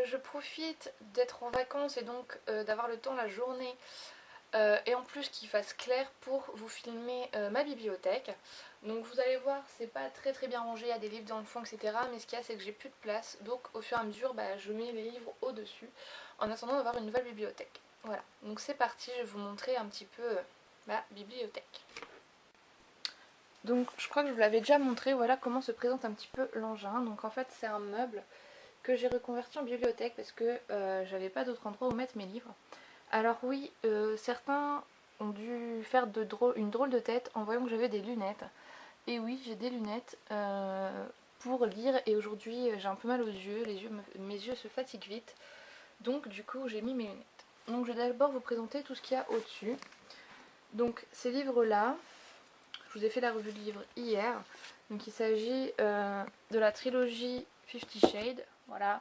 je profite d'être en vacances et donc d'avoir le temps la journée et en plus qu'il fasse clair pour vous filmer ma bibliothèque. Donc vous allez voir, c'est pas très bien rangé, il y a des livres dans le fond etc. Mais ce qu'il y a c'est que j'ai plus de place, donc au fur et à mesure je mets les livres au dessus en attendant d'avoir une nouvelle bibliothèque. Voilà, donc c'est parti, je vais vous montrer un petit peu ma bibliothèque. Donc je crois que je vous l'avais déjà montré, voilà comment se présente un petit peu l'engin. Donc en fait c'est un meuble que j'ai reconverti en bibliothèque parce que j'avais pas d'autre endroit où mettre mes livres. Alors oui, certains ont dû faire une drôle de tête en voyant que j'avais des lunettes. Et oui, j'ai des lunettes pour lire et aujourd'hui j'ai un peu mal aux yeux, mes yeux se fatiguent vite. Donc du coup j'ai mis mes lunettes. Donc je vais d'abord vous présenter tout ce qu'il y a au-dessus. Donc ces livres-là, je vous ai fait la revue de livres hier. Donc il s'agit de la trilogie 50 Shades, voilà.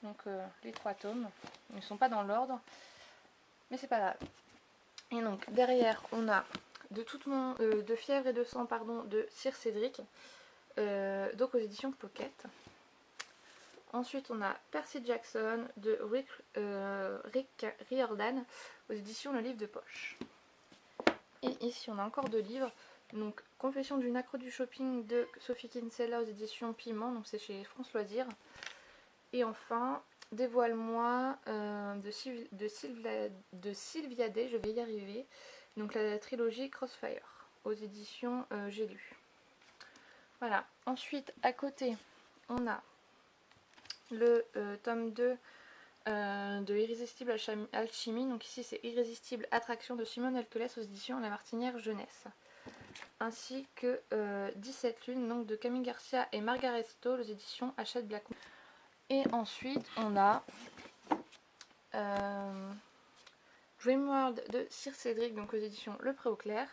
Donc les 3 tomes. Ils ne sont pas dans l'ordre, mais c'est pas grave. Et donc derrière on a de Fièvre et de sang pardon, de Sir Cédric, donc aux éditions Pocket. Ensuite on a Percy Jackson de Rick Riordan aux éditions Le Livre de Poche. Et ici on a encore 2 livres. Donc Confession d'une accro du shopping de Sophie Kinsella aux éditions Piment, donc c'est chez France Loisirs. Et enfin Dévoile-moi de Sylvia Day, je vais y arriver. Donc la trilogie Crossfire aux éditions J'ai lu. Voilà. Ensuite à côté on a le tome 2 de Irrésistible Alchimie. Donc ici c'est Irrésistible Attraction de Simone Alcolès aux éditions La Martinière Jeunesse. Ainsi que 17 lunes donc de Camille Garcia et Margaret Stoll aux éditions Hachette Blackmon. Et ensuite on a Dreamworld de Sir Cédric donc aux éditions Le Pré au Clair.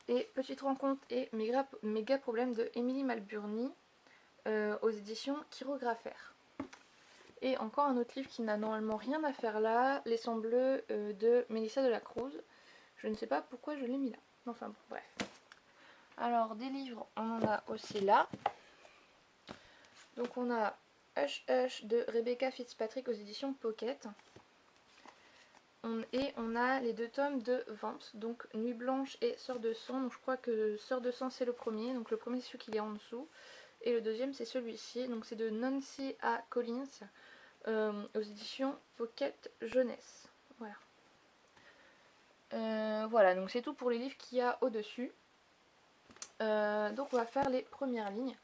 Et Petite rencontre et méga problème de Émilie Malburni aux éditions Chirographaire. Et encore un autre livre qui n'a normalement rien à faire là, Les Sangs Bleus de Mélissa de la Cruz. Je ne sais pas pourquoi je l'ai mis là. Enfin bon, bref. Alors des livres, on en a aussi là. Donc on a Hush Hush de Rebecca Fitzpatrick aux éditions Pocket. Et on a les 2 tomes de vente, donc Nuit Blanche et Sœur de Sang. Donc je crois que Sœur de Sang c'est le premier, donc le premier c'est celui qui est en dessous. Et le deuxième c'est celui-ci, donc c'est de Nancy A. Collins aux éditions Pocket Jeunesse. Voilà. Voilà, donc c'est tout pour les livres qu'il y a au-dessus. Donc on va faire les premières lignes.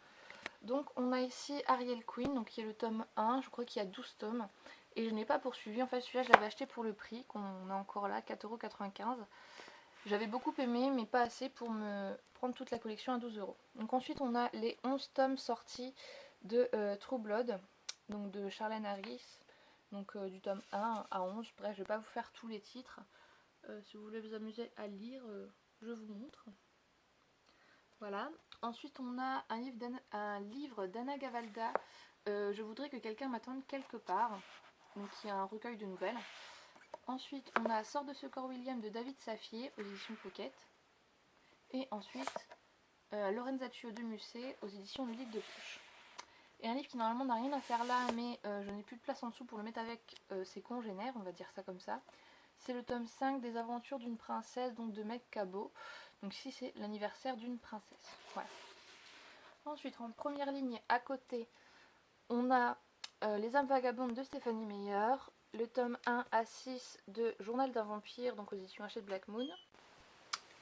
Donc on a ici Ariel Queen, donc qui est le tome 1, je crois qu'il y a 12 tomes. Et je n'ai pas poursuivi, en fait celui-là je l'avais acheté pour le prix, qu'on a encore là, 4,95 €. J'avais beaucoup aimé, mais pas assez pour me prendre toute la collection à 12 €. Donc ensuite on a les 11 tomes sortis de True Blood, donc de Charlène Harris, donc du tome 1 à 11. Bref, je ne vais pas vous faire tous les titres. Si vous voulez vous amuser à lire, je vous montre. Voilà. Ensuite on a un livre d'Anna Gavalda, Je voudrais que quelqu'un m'attende quelque part, donc il y a un recueil de nouvelles. Ensuite on a Sort de ce corps William de David Safié aux éditions Pocket. Et ensuite Lorenzaccio de Musset aux éditions Le Livre de Poche. Et un livre qui normalement n'a rien à faire là, mais je n'ai plus de place en dessous pour le mettre avec ses congénères, on va dire ça comme ça. C'est le tome 5 des aventures d'une princesse, donc de Meg Cabot. Donc ici c'est l'anniversaire d'une princesse. Voilà. Ensuite en première ligne à côté on a Les âmes vagabondes de Stéphanie Meyer, le tome 1 à 6 de Journal d'un vampire, donc aux éditions Hachette Blackmon.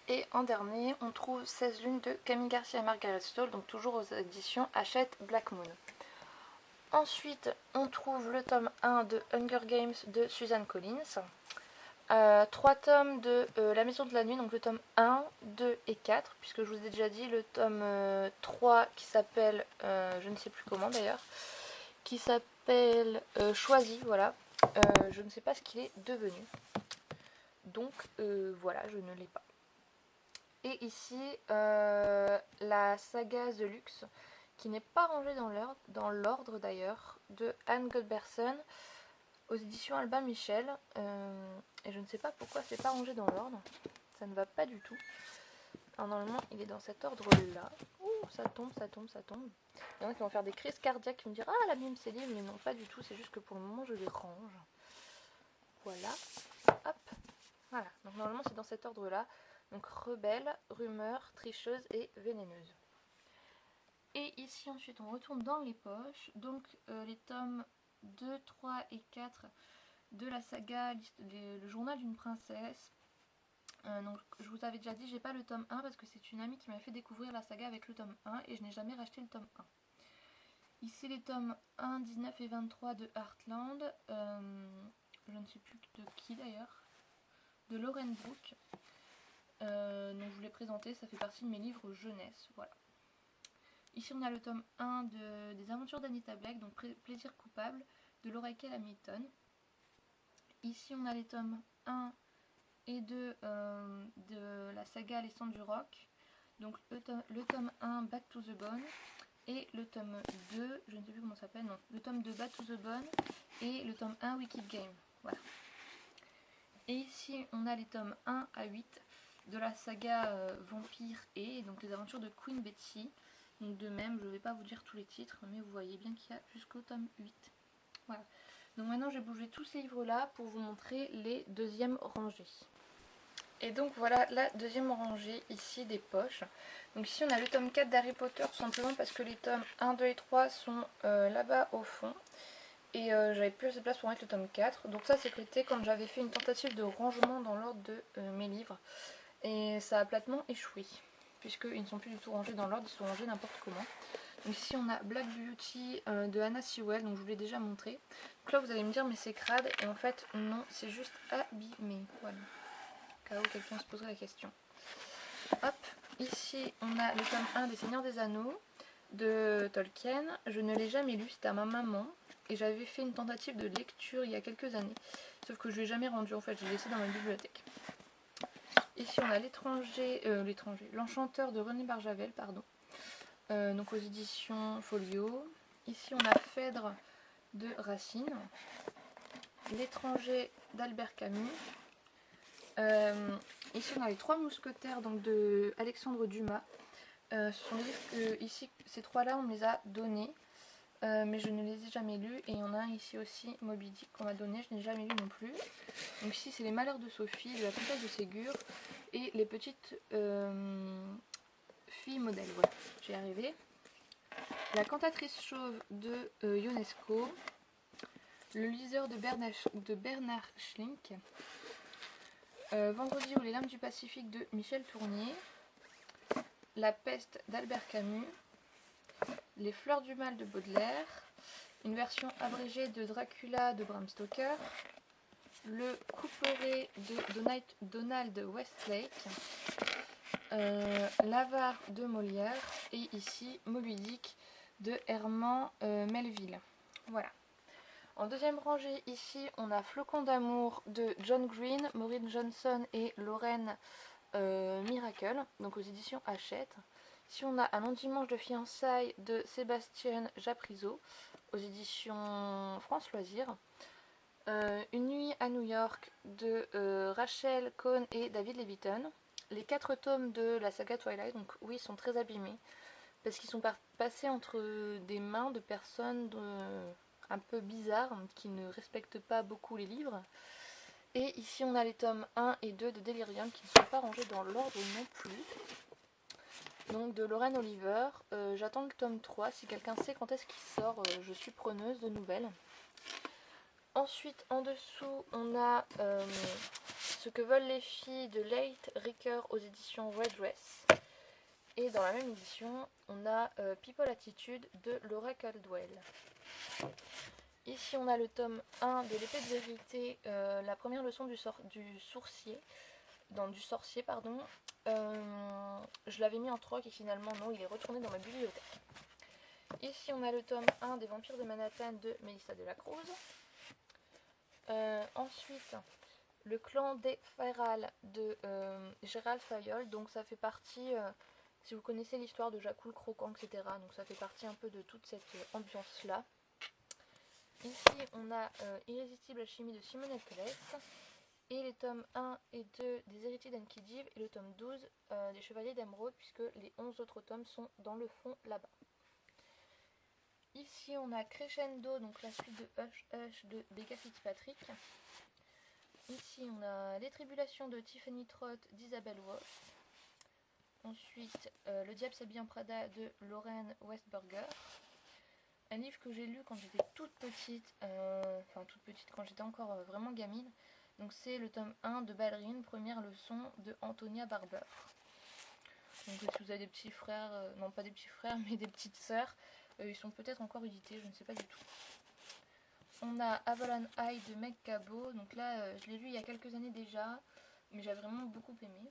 Et en dernier on trouve 16 lunes de Camille Garcia et Margaret Stoll, donc toujours aux éditions Hachette Blackmon. Ensuite on trouve le tome 1 de Hunger Games de Suzanne Collins. 3 tomes de La Maison de la Nuit, donc le tome 1, 2 et 4, puisque je vous ai déjà dit le tome 3 qui s'appelle, je ne sais plus comment d'ailleurs, qui s'appelle Choisi, voilà, je ne sais pas ce qu'il est devenu, donc voilà, je ne l'ai pas. Et ici, la saga The Luxe, qui n'est pas rangée dans l'ordre d'ailleurs, de Anne Godbersen, aux éditions Albin Michel, et je ne sais pas pourquoi c'est pas rangé dans l'ordre, ça ne va pas du tout. Alors normalement il est dans cet ordre là. Ouh, ça tombe, ça tombe, ça tombe. Il y en a qui vont faire des crises cardiaques, qui vont me dire ah la mienne c'est libre, mais non pas du tout, c'est juste que pour le moment je les range. Voilà, hop, voilà. Donc normalement c'est dans cet ordre là. Donc rebelle, rumeur, tricheuse et vénéneuse. Et ici ensuite on retourne dans les poches. Donc les tomes 2, 3 et 4 de la saga le journal d'une princesse. Donc je vous avais déjà dit, j'ai pas le tome 1 parce que c'est une amie qui m'a fait découvrir la saga avec le tome 1 et je n'ai jamais racheté le tome 1. Ici les tomes 1, 19 et 23 de Heartland, je ne sais plus de qui d'ailleurs, de Lauren Brooke. Donc je vous l'ai présenté, ça fait partie de mes livres jeunesse, voilà. Ici on a le tome 1 des aventures d'Anita Blake, donc Plaisir coupable, de Laurakel Hamilton. Ici on a les tomes 1 et 2 de la saga Les Sangs du Rock, donc le tome 1 Back to the Bone et le tome 2, je ne sais plus comment ça s'appelle, non, le tome 2 Back to the Bone et le tome 1 Wicked Game, voilà. Et ici on a les tomes 1 à 8 de la saga Vampire et donc les aventures de Queen Betsy. Donc de même, je ne vais pas vous dire tous les titres, mais vous voyez bien qu'il y a jusqu'au tome 8. Voilà. Donc maintenant j'ai bougé tous ces livres là pour vous montrer les deuxièmes rangées. Et donc voilà la deuxième rangée ici des poches. Donc ici on a le tome 4 d'Harry Potter, tout simplement parce que les tomes 1, 2 et 3 sont là-bas au fond. Et j'avais plus assez de place pour mettre le tome 4. Donc ça c'est prêté quand j'avais fait une tentative de rangement dans l'ordre de mes livres. Et ça a platement échoué, puisqu'ils ne sont plus du tout rangés dans l'ordre, ils sont rangés n'importe comment. Donc ici on a Black Beauty de Anna Sewell, donc je vous l'ai déjà montré. Donc là vous allez me dire mais c'est crade, et en fait non, c'est juste abîmé, voilà. Au cas où quelqu'un se poserait la question. Hop, ici on a le tome 1 des Seigneurs des Anneaux de Tolkien. Je ne l'ai jamais lu, c'était à ma maman, et j'avais fait une tentative de lecture il y a quelques années. Sauf que je ne l'ai jamais rendu, en fait, je l'ai laissé dans ma bibliothèque. Ici on a l'Enchanteur de René Barjavel, pardon. Donc aux éditions Folio. Ici on a Phèdre de Racine, L'étranger d'Albert Camus. Ici on a les Trois Mousquetaires donc de Alexandre Dumas. Ce sont des livres que ici ces trois-là on me les a donnés, mais je ne les ai jamais lus. Et il y en a un ici aussi, Moby Dick, qu'on m'a donné, je n'ai jamais lu non plus. Donc ici c'est Les Malheurs de Sophie, de la Comtesse de Ségur et Les Petites Filles Modèles. Voilà, j'y ai arrivé. La Cantatrice Chauve de Ionesco, Le Liseur de Bernard Schlink, Vendredi ou les Larmes du Pacifique de Michel Tournier, La Peste d'Albert Camus, Les Fleurs du Mal de Baudelaire, une version abrégée de Dracula de Bram Stoker, Le Couperet de Donald Westlake, L'Avare de Molière, et ici Moby Dick de Herman Melville. Voilà. En deuxième rangée ici on a Flocon d'amour de John Green, Maureen Johnson et Lorraine Miracle, donc aux éditions Hachette. Ici on a Un long dimanche de fiançailles de Sébastien Japrisot aux éditions France Loisirs. Une nuit à New York de Rachel Cohn et David Leviton. Les 4 tomes de la saga Twilight, donc oui, ils sont très abîmés parce qu'ils sont passés entre des mains de personnes un peu bizarres qui ne respectent pas beaucoup les livres. Et ici on a les tomes 1 et 2 de Delirium qui ne sont pas rangés dans l'ordre non plus. Donc de Lorraine Oliver, j'attends le tome 3, si quelqu'un sait quand est-ce qu'il sort, je suis preneuse de nouvelles. Ensuite en dessous on a Ce que veulent les filles de Leigh Ricker aux éditions Red Dress. Et dans la même édition on a People Attitude de Laura Caldwell. Ici on a le tome 1 de l'épée de vérité, la première leçon du sorcier. Je l'avais mis en troc et finalement non, il est retourné dans ma bibliothèque. Ici on a le tome 1 des Vampires de Manhattan de Mélissa Delacruz. Ensuite Le clan des Feral de Gérald Fayol, donc ça fait partie, si vous connaissez l'histoire de Jacques le Croquant, etc., donc ça fait partie un peu de toute cette ambiance là. Ici on a Irrésistible alchimie de Simonette Pérez et les tomes 1 et 2 des Héritiers d'Enkidiv et le tome 12 des Chevaliers d'Émeraude, puisque les 11 autres tomes sont dans le fond là-bas. Ici on a Crescendo, donc la suite de Hush Hush de Becca Fitzpatrick. Ici on a Les Tribulations de Tiffany Trott d'Isabelle Wolf. Ensuite Le Diable s'habille en Prada de Lauren Westberger. Un livre que j'ai lu quand j'étais toute petite, quand j'étais encore vraiment gamine. Donc c'est le tome 1 de Ballerine, première leçon de Antonia Barber. Donc si vous avez des petits frères, non pas des petits frères mais des petites sœurs, ils sont peut-être encore édités, je ne sais pas du tout. On a Avalon High de Meg Cabot, donc là je l'ai lu il y a quelques années déjà, mais j'ai vraiment beaucoup aimé.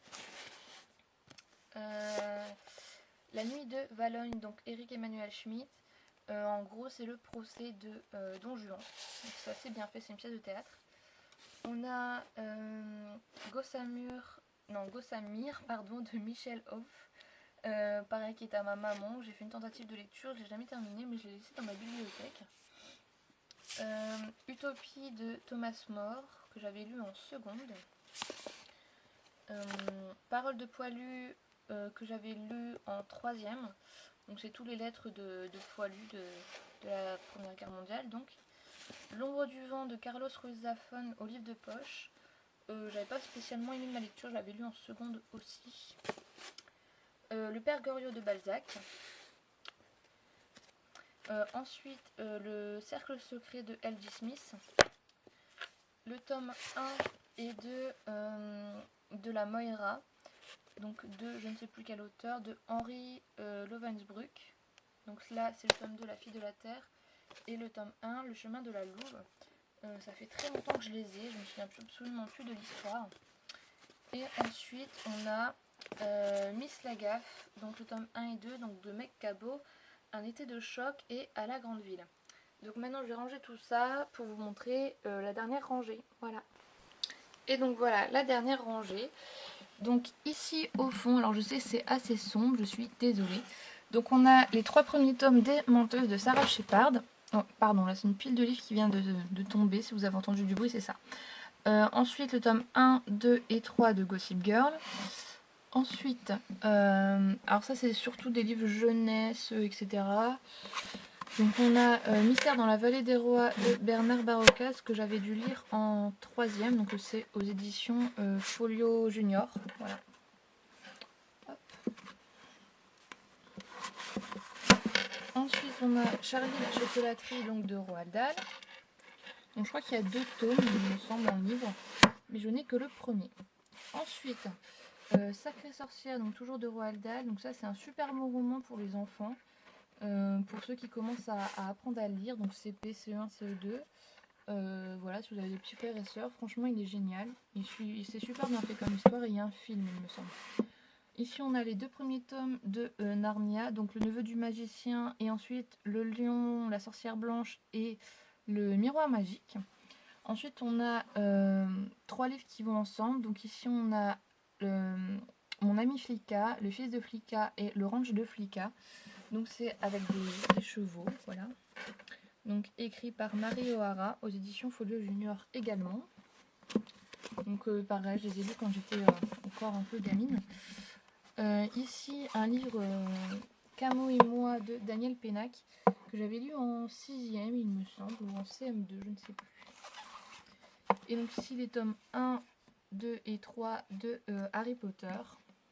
La nuit de Valogne, donc Eric Emmanuel Schmitt. En gros c'est le procès de Don Juan, c'est assez bien fait, c'est une pièce de théâtre. On a Gossamir de Michel Hoff, pareil qui est à ma maman. J'ai fait une tentative de lecture, je l'ai jamais terminée mais je l'ai laissé dans ma bibliothèque. Utopie de Thomas More que j'avais lu en seconde. Parole de poilu que j'avais lu en troisième. Donc c'est tous les lettres de poilu de la Première Guerre mondiale. Donc L'ombre du vent de Carlos Ruiz Zafón au livre de poche. J'avais pas spécialement aimé ma lecture, je l'avais lu en seconde aussi. Le Père Goriot de Balzac. Ensuite, le Cercle secret de L.J. Smith. Le tome 1 et 2 de la Moira. Donc de je ne sais plus quel auteur, de Henri Lovensbruck. Donc là, c'est le tome 2, La fille de la terre. Et le tome 1, Le chemin de la louve. Ça fait très longtemps que je les ai, je me souviens absolument plus de l'histoire. Et ensuite, on a Miss Lagaffe, donc le tome 1 et 2, donc de Meg Cabot, Un été de choc et À la grande ville. Donc maintenant, je vais ranger tout ça pour vous montrer la dernière rangée. Voilà. Et donc voilà, la dernière rangée. Donc ici au fond, alors je sais c'est assez sombre, je suis désolée. Donc on a les 3 premiers tomes des Menteuses de Sarah Shepard. Oh, pardon, là c'est une pile de livres qui vient de tomber, si vous avez entendu du bruit c'est ça. Ensuite le tome 1, 2 et 3 de Gossip Girl. Ensuite, alors ça c'est surtout des livres jeunesse, etc. Donc on a Mystère dans la vallée des rois de Bernard Barocas que j'avais dû lire en troisième, donc c'est aux éditions Folio Junior. Voilà. Hop. Ensuite on a Charlie la chocolaterie donc de Roald Dahl. Donc je crois qu'il y a 2 tomes, il me semble, en livre, mais je n'ai que le premier. Ensuite, Sacrée sorcière, donc toujours de Roald Dahl. Donc ça c'est un super beau roman pour les enfants. Pour ceux qui commencent à apprendre à lire, donc CP, CE1, CE2. Voilà, si vous avez des petits frères et sœurs, franchement il est génial. C'est super bien fait comme histoire et il y a un film il me semble. Ici on a les 2 premiers tomes de Narnia, donc Le neveu du magicien et ensuite Le lion, la sorcière blanche et Le miroir magique. Ensuite on a 3 livres qui vont ensemble, donc ici on a Mon ami Flicka, Le fils de Flicka et Le ranch de Flicka. Donc c'est avec des chevaux, voilà. Donc écrit par Marie O'Hara aux éditions Folio Junior également. Donc pareil, je les ai lus quand j'étais encore un peu gamine. Ici un livre Camo et moi de Daniel Pénac que j'avais lu en 6e il me semble, ou en CM2, je ne sais plus. Et donc ici les tomes 1, 2 et 3 de Harry Potter.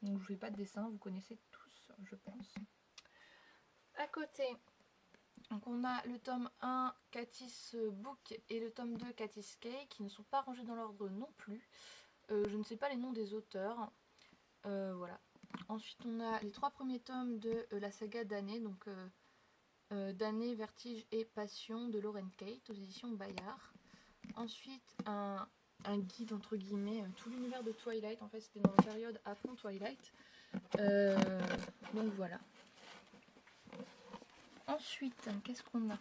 Donc je ne fais pas de dessin, vous connaissez tous je pense. À côté, donc on a le tome 1 Katis Book et le tome 2 Katis Kay qui ne sont pas rangés dans l'ordre non plus. Je ne sais pas les noms des auteurs. Voilà. Ensuite on a les 3 premiers tomes de la saga d'Année, donc d'Année, Vertige et Passion de Lauren Kate aux éditions Bayard. Ensuite un guide entre guillemets, tout l'univers de Twilight, en fait c'était dans la période à fond Twilight. Donc voilà. Ensuite, qu'est-ce qu'on a?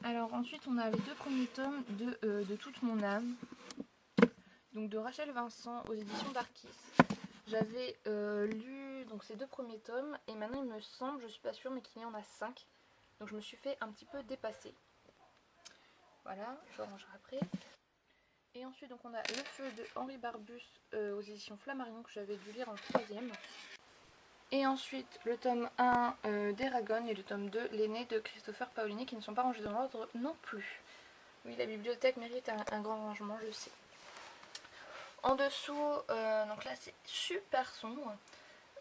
Alors ensuite on a les 2 premiers tomes de Toute mon âme, donc de Rachel Vincent aux éditions d'Arkis. J'avais lu donc ces 2 premiers tomes et maintenant il me semble, je suis pas sûre, mais qu'il y en a 5. Donc je me suis fait un petit peu dépasser. Voilà, je rangerai après. Et ensuite donc on a Le Feu de Henri Barbus aux éditions Flammarion que j'avais dû lire en 3ème. Et ensuite le tome 1 d'Eragon et le tome 2 L'aîné de Christopher Paolini qui ne sont pas rangés dans l'ordre non plus. Oui, la bibliothèque mérite un grand rangement, je sais. En dessous, donc là c'est super sombre.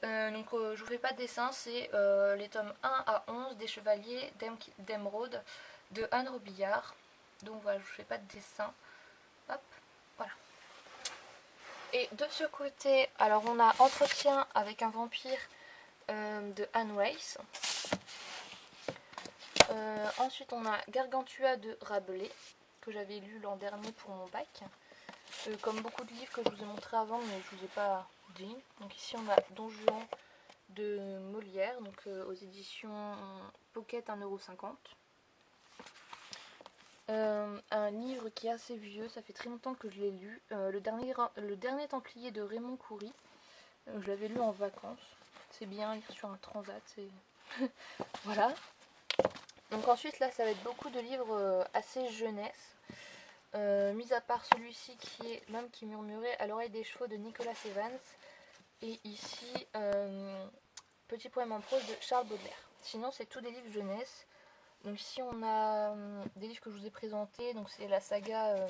Je vous fais pas de dessin, c'est les tomes 1 à 11 des Chevaliers d'Émeraude de Anne Robillard. Donc voilà, je vous fais pas de dessin. Hop, voilà. Et de ce côté, alors on a Entretien avec un vampire de Anne Rice. Ensuite on a Gargantua de Rabelais que j'avais lu l'an dernier pour mon bac. Comme beaucoup de livres que je vous ai montré avant mais je vous ai pas dit. Donc ici on a Don Juan de Molière, donc aux éditions Pocket 1,50 €. Un livre qui est assez vieux, ça fait très longtemps que je l'ai lu. Le dernier Templier de Raymond Coury. Je l'avais lu en vacances. C'est bien lire sur un transat. Voilà. Donc ensuite là ça va être beaucoup de livres assez jeunesse. Mis à part celui-ci qui est L'homme qui murmurait à l'oreille des chevaux de Nicolas Evans. Et ici Petit poème en prose de Charles Baudelaire. Sinon c'est tous des livres jeunesse. Donc ici on a des livres que je vous ai présentés. Donc c'est la saga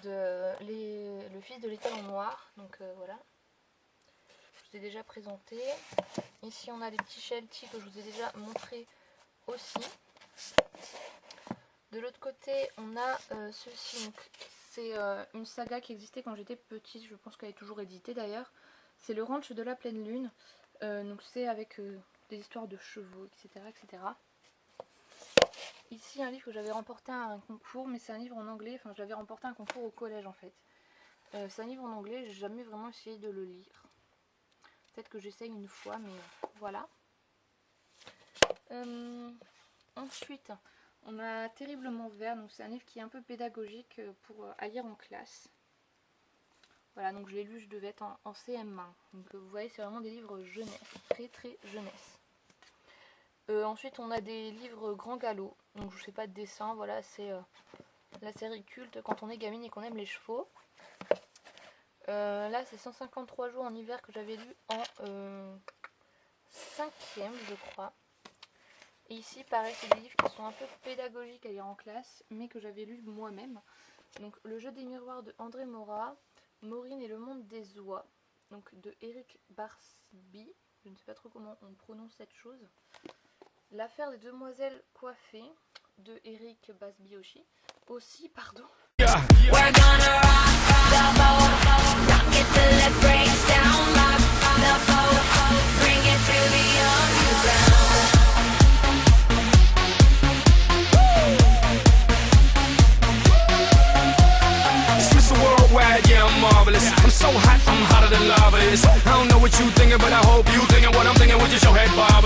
Le fils de l'étoile en noir. Donc voilà. Je vous ai déjà présenté. Ici on a les petits Sheltie que je vous ai déjà montré aussi. De l'autre côté on a ceci. C'est une saga qui existait quand j'étais petite. Je pense qu'elle est toujours éditée d'ailleurs. C'est Le Ranch de la pleine lune. Donc c'est avec des histoires de chevaux, etc. etc. Ici un livre que j'avais remporté à un concours, mais c'est un livre en anglais. Enfin je l'avais remporté à un concours au collège en fait. C'est un livre en anglais, j'ai jamais vraiment essayé de le lire. Peut-être que j'essaye une fois, mais voilà. Ensuite, on a Terriblement vert, donc c'est un livre qui est un peu pédagogique pour à lire en classe. Voilà, donc je l'ai lu, je devais être en CM1. Donc vous voyez, c'est vraiment des livres jeunesse, très très jeunesse. Ensuite, on a des livres Grand Galop, donc je ne fais pas de dessin, voilà, c'est la série culte quand on est gamine et qu'on aime les chevaux. Là, c'est 153 jours en hiver que j'avais lu en 5e, je crois. Et ici, pareil, c'est des livres qui sont un peu pédagogiques à lire en classe, mais que j'avais lu moi-même. Donc, Le jeu des miroirs de André Maurat, Maureen et le monde des oies, donc de Eric Barsby, je ne sais pas trop comment on prononce cette chose. L'affaire des demoiselles coiffées de Eric Barsby aussi, pardon. Marvelous. I'm so hot, I'm hotter than lava is. I don't know what you thinking, but I hope you thinking what I'm thinking. With just your head bob.